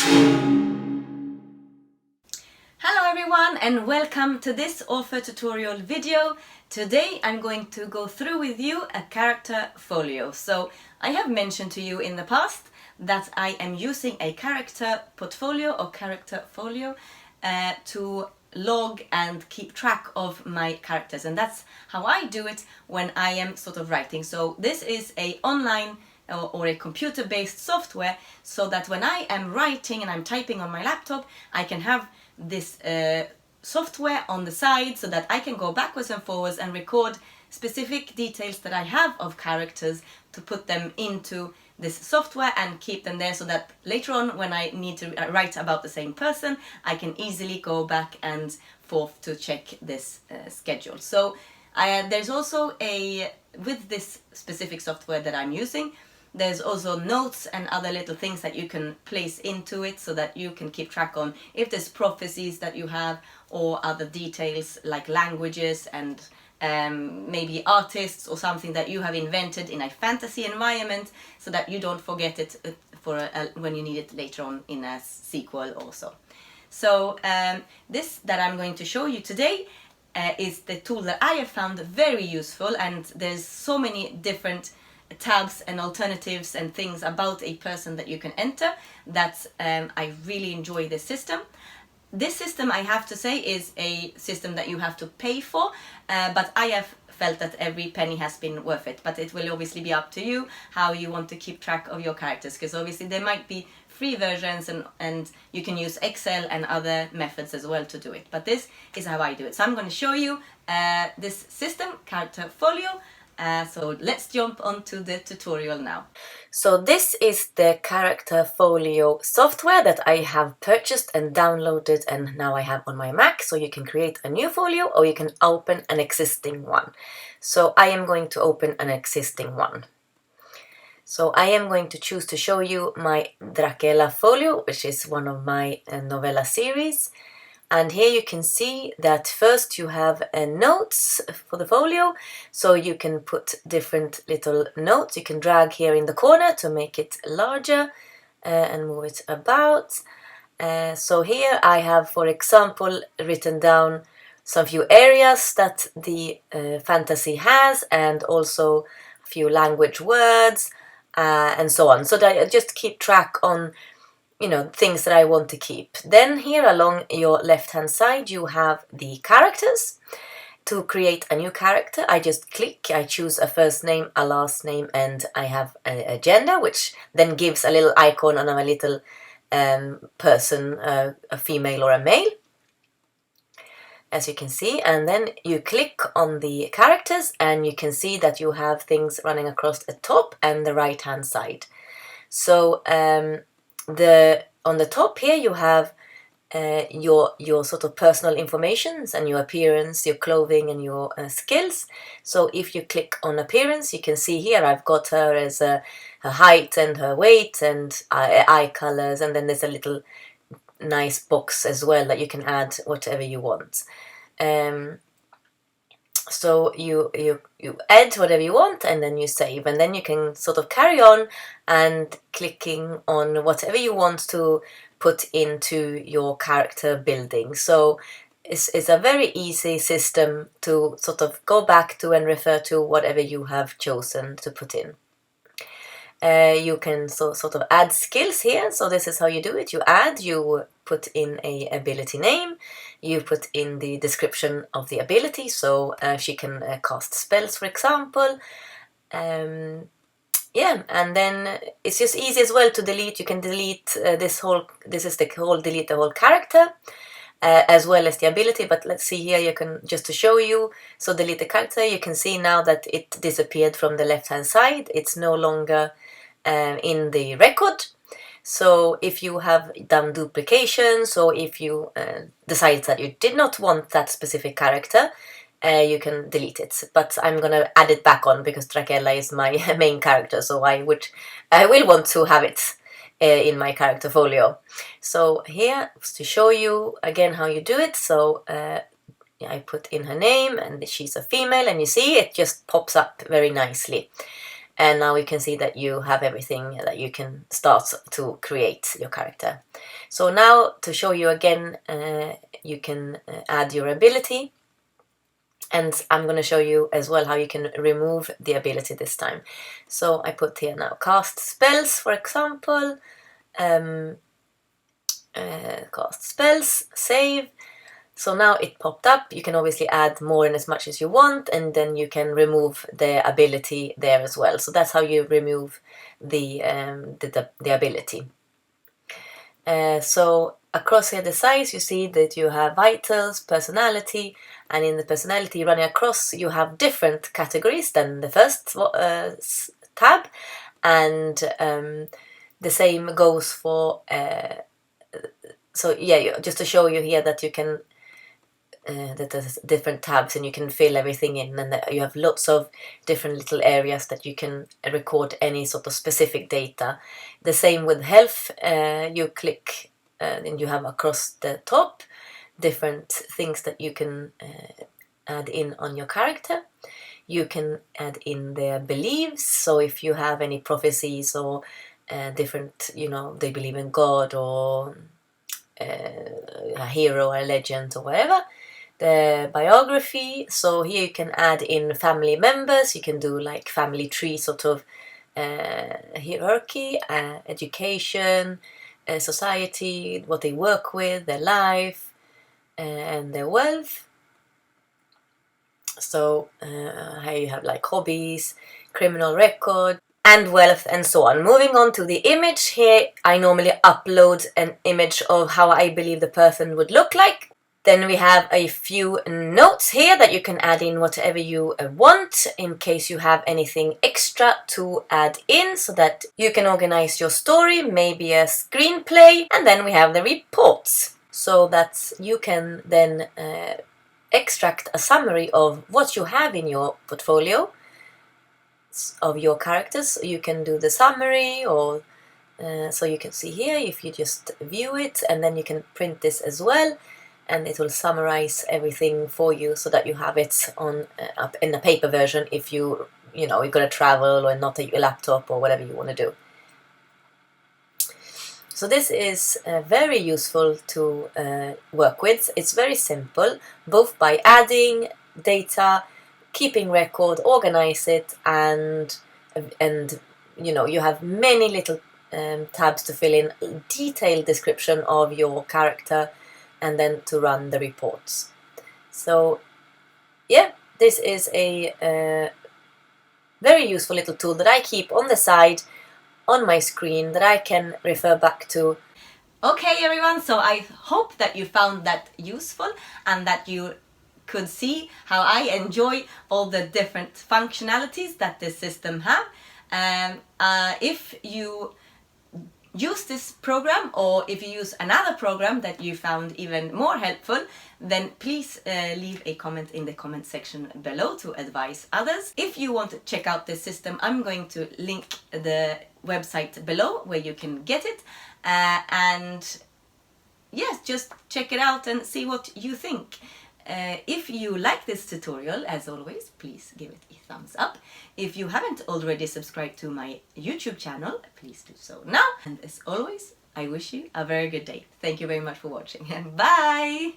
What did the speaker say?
Hello everyone and welcome to this author tutorial video. Today I'm going to go through with you a character folio. So I have mentioned to you in the past that I am using a character portfolio or character folio to log and keep track of my characters, and that's how I do it when I am sort of writing. So this is a online or a computer-based software, so that when I am writing and I'm typing on my laptop, I can have this software on the side so that I can go backwards and forwards and record specific details that I have of characters to put them into this software and keep them there, so that later on when I need to write about the same person, I can easily go back and forth to check this schedule. So there's also with this specific software that I'm using, there's also notes and other little things that you can place into it so that you can keep track on if there's prophecies that you have or other details like languages and maybe artists or something that you have invented in a fantasy environment, so that you don't forget it when you need it later on in a sequel also. So this that I'm going to show you today is the tool that I have found very useful, and there's so many different tabs and alternatives and things about a person that you can enter that I really enjoy this system. This system, I have to say, is a system that you have to pay for, but I have felt that every penny has been worth it. But it will obviously be up to you how you want to keep track of your characters, because obviously there might be free versions and you can use Excel and other methods as well to do it. But this is how I do it. So I'm going to show you this system, Character Folio. So let's jump onto the tutorial now. So this is the Character Folio software that I have purchased and downloaded and now I have on my Mac. So you can create a new folio or you can open an existing one. So I am going to open an existing one. So I am going to choose to show you my Dracula folio, which is one of my novella series. And here you can see that first you have notes for the folio, so you can put different little notes. You can drag here in the corner to make it larger and move it about. So here I have, for example, written down some few areas that the fantasy has, and also a few language words and so on, so that I just keep track on things that I want to keep. Then here along your left hand side you have the characters. To create a new character, I just click, I choose a first name, a last name, and I have a gender, which then gives a little icon on a little person, a female or a male, as you can see. And then you click on the characters and you can see that you have things running across the top and the right hand side. So on the top here you have your sort of personal information and your appearance, your clothing and your skills. So if you click on appearance, you can see here I've got her as her height and her weight and eye colors, and then there's a little nice box as well that you can add whatever you want. So you add whatever you want and then you save, and then you can sort of carry on and clicking on whatever you want to put into your character building. So it's a very easy system to sort of go back to and refer to whatever you have chosen to put in. You can sort of add skills here. So this is how you do it. You put in a ability name, you put in the description of the ability, so she can cast spells, for example. Yeah, and then it's just easy as well to delete. You can delete this is the whole delete the whole character as well as the ability. But let's see here, you can, just to show you, so delete the character, you can see now that it disappeared from the left hand side. It's no longer in the record. So if you have done duplications, or if you decide that you did not want that specific character, you can delete it. But I'm gonna add it back on because Dracula is my main character, so I will want to have it in my character folio. So here to show you again how you do it. So I put in her name and she's a female, and you see it just pops up very nicely. And now you can see that you have everything that you can start to create your character. So now to show you again, you can add your ability. And I'm going to show you as well how you can remove the ability this time. So I put here now cast spells, for example. Cast spells, save. So now it popped up. You can obviously add more and as much as you want, and then you can remove the ability there as well. So that's how you remove the ability. So across here the size, you see that you have vitals, personality, and in the personality running across you have different categories than the first tab, and the same goes for so yeah, just to show you here that you can that there's different tabs and you can fill everything in, and that you have lots of different little areas that you can record any sort of specific data. The same with health. You click and you have across the top different things that you can add in on your character. You can add in their beliefs, so if you have any prophecies or different, they believe in God or a hero or a legend or whatever. The biography, so here you can add in family members. You can do like family tree sort of hierarchy, education, society, what they work with, their life, and their wealth. So here you have like hobbies, criminal record, and wealth, and so on. Moving on to the image, here I normally upload an image of how I believe the person would look like. Then we have a few notes here that you can add in whatever you want in case you have anything extra to add in, so that you can organize your story, maybe a screenplay. And then we have the reports, so that you can then extract a summary of what you have in your portfolio of your characters. You can do the summary, or so you can see here if you just view it, and then you can print this as well, and it will summarize everything for you so that you have it on up in a paper version if you're gonna travel or not take your laptop or whatever you want to do. So this is very useful to work with. It's very simple, both by adding data, keeping record, organize it, and you have many little tabs to fill in, detailed description of your character, and then to run the reports. So yeah, this is a very useful little tool that I keep on the side on my screen that I can refer back to. Okay everyone, so I hope that you found that useful and that you could see how I enjoy all the different functionalities that this system have. If you use this program, or if you use another program that you found even more helpful, then please leave a comment in the comment section below to advise others. If you want to check out this system, I'm going to link the website below where you can get it, and yes, just check it out and see what you think. If you like this tutorial, as always, please give it a thumbs up. If you haven't already subscribed to my YouTube channel, please do so now. And as always, I wish you a very good day. Thank you very much for watching, and bye!